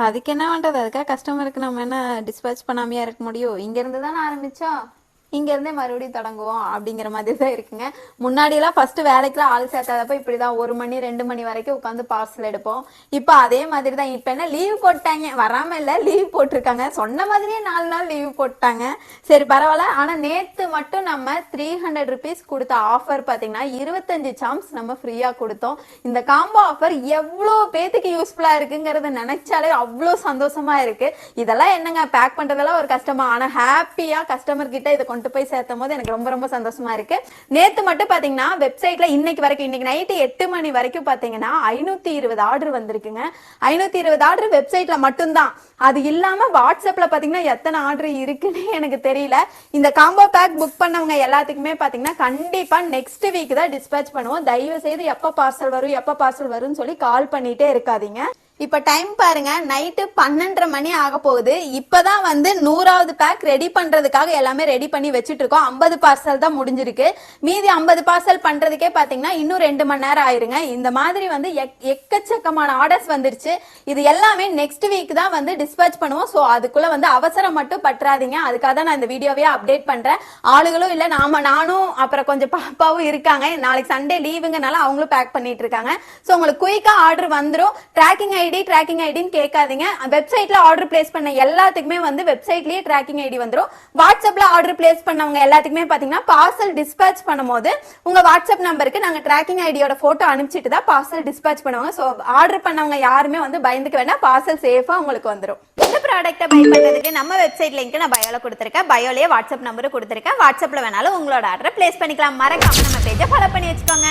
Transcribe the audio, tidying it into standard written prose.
அதுக்கு என்ன பண்றது? அதுக்காக கஸ்டமருக்கு நம்ம என்ன டிஸ்பேச் பண்ணாமையா இருக்க முடியும்? இங்க இருந்து தானே ஆரம்பிச்சோம், இங்க இருந்தே மறுபடியும் தொடங்குவோம் அப்படிங்கிற மாதிரி தான் இருக்குங்க. முன்னாடி எல்லாம் ஃபர்ஸ்ட் வேலைக்குலாம் ஆள் சேர்த்தாதப்ப இப்படிதான் 1 மணி 2 மணி வரைக்கும் உட்காந்து பார்சல் எடுப்போம். இப்போ அதே மாதிரி தான். இப்போ என்ன லீவ் போட்டாங்க, வராம இல்ல, லீவ் போட்டிருக்காங்க. சொன்ன மாதிரியே 4 நாள் லீவ் போட்டாங்க. சரி பரவாயில்ல. ஆனா நேத்து மட்டும் நம்ம 300 rupees கொடுத்த ஆஃபர் பாத்தீங்கன்னா 25 சாம்ஸ் நம்ம ஃப்ரீயா கொடுத்தோம். இந்த காம்போ ஆஃபர் எவ்வளோ பேத்துக்கு யூஸ்ஃபுல்லா இருக்குங்கிறத நினைச்சாலே அவ்வளோ சந்தோஷமா இருக்கு. இதெல்லாம் என்னங்க, பேக் பண்றதெல்லாம் ஒரு கஷ்டமா, ஆனா ஹாப்பியா கஸ்டமர் கிட்ட இதை கொண்டு போய் சேர்த்தும் போது எனக்கு ரொம்ப ரொம்ப சந்தோஷமா இருக்கு. நேத்து மட்டும் பாத்தீங்கன்னா வெப்சைட்ல இன்னைக்கு வரைக்கும், இன்னைக்கு நைட்டு 8 மணி வரைக்கும் பாத்தீங்கன்னா 520 ஆர்டர் வந்திருக்குங்க. 520 ஆர்டர் வெப்சைட்ல மட்டும்தான். அது இல்லாம வாட்ஸ்அப்ல பாத்தீங்கன்னா எத்தனை ஆர்டர் இருக்குன்னு எனக்கு தெரியல. இந்த காம்போ பேக் புக் பண்ணவங்க எல்லாத்துக்குமே பாத்தீங்கன்னா கண்டிப்பா நெக்ஸ்ட் வீக் தான் டிஸ்பேச் பண்ணுவோம். தயவு செய்து எப்ப பார்சல் வரும்னு சொல்லி கால் பண்ணிட்டே இருக்காதீங்க. இப்ப டைம் பாருங்க, நைட்டு 12:30 மணி ஆக போகுது. இப்பதான் வந்து 100வது பேக் ரெடி பண்றதுக்காக எல்லாமே ரெடி பண்ணி வச்சுட்டு இருக்கோம். 50 பார்சல் தான் முடிஞ்சிருக்கு. மீதி 50 பார்சல் பண்றதுக்கே பாத்தீங்கன்னா இன்னும் 2 மணி நேரம் ஆயிருங்க. இந்த மாதிரி வந்து எக்கச்சக்கமான ஆர்டர்ஸ் வந்துருச்சு. இது எல்லாமே நெக்ஸ்ட் வீக் தான் வந்து டிஸ்பேச் பண்ணுவோம். சோ அதுக்குள்ள வந்து அவசரம் மட்டும் பற்றாதீங்க. அதுக்காக தான் நான் இந்த வீடியோவே அப்டேட் பண்றேன். ஆளுகளும் இல்ல, நானும் அப்புறம் கொஞ்சம் பாப்பாவும் இருக்காங்க. நாளைக்கு சண்டே லீவுங்கனால அவங்களும் பேக் பண்ணிட்டு இருக்காங்க. சோ உங்களுக்கு குயிக்கா ஆர்டர் வந்துரும். ட்ராக்கிங் ஐடின்னு கேட்காதீங்க. வெப்சைட்ல ஆர்டர் பிளேஸ் பண்ண எல்லாத்துக்குமே வந்து வெப்சைட்லயே ட்ராக்கிங் ஐடி வந்துரும். வாட்ஸ்அப்ல ஆர்டர் பிளேஸ் பண்ணவங்க எல்லாத்துக்குமே பாத்தீங்கன்னா பார்சல் டிஸ்பேச் பண்ணும்போது உங்க வாட்ஸ்அப் நம்பருக்கு நாங்க ட்ராக்கிங் ஐடியோட போட்டோ அனுப்பிச்சிட்டு தான் பார்சல் டிஸ்பேச் பண்ணுவாங்க. சோ ஆர்டர் பண்ணவங்க யாருமே வந்து பயந்துக்க வேண்டாம், பார்சல் சேஃபா உங்களுக்கு வந்துரும். இந்த ப்ராடக்ட்டை பை பண்றதுக்கு நம்ம வெப்சைட் லிங்க் நான் பயோல கொடுத்திருக்கேன். பயோலயே வாட்ஸ்அப் நம்பர் கொடுத்திருக்கேன். வாட்ஸ்அப்ல வேணாலும் உங்களோட ஆர்டரை பிளேஸ் பண்ணிக்கலாம். மறக்காம நம்ம பேஜை ஃபாலோ பண்ணி வச்சுக்கோங்க.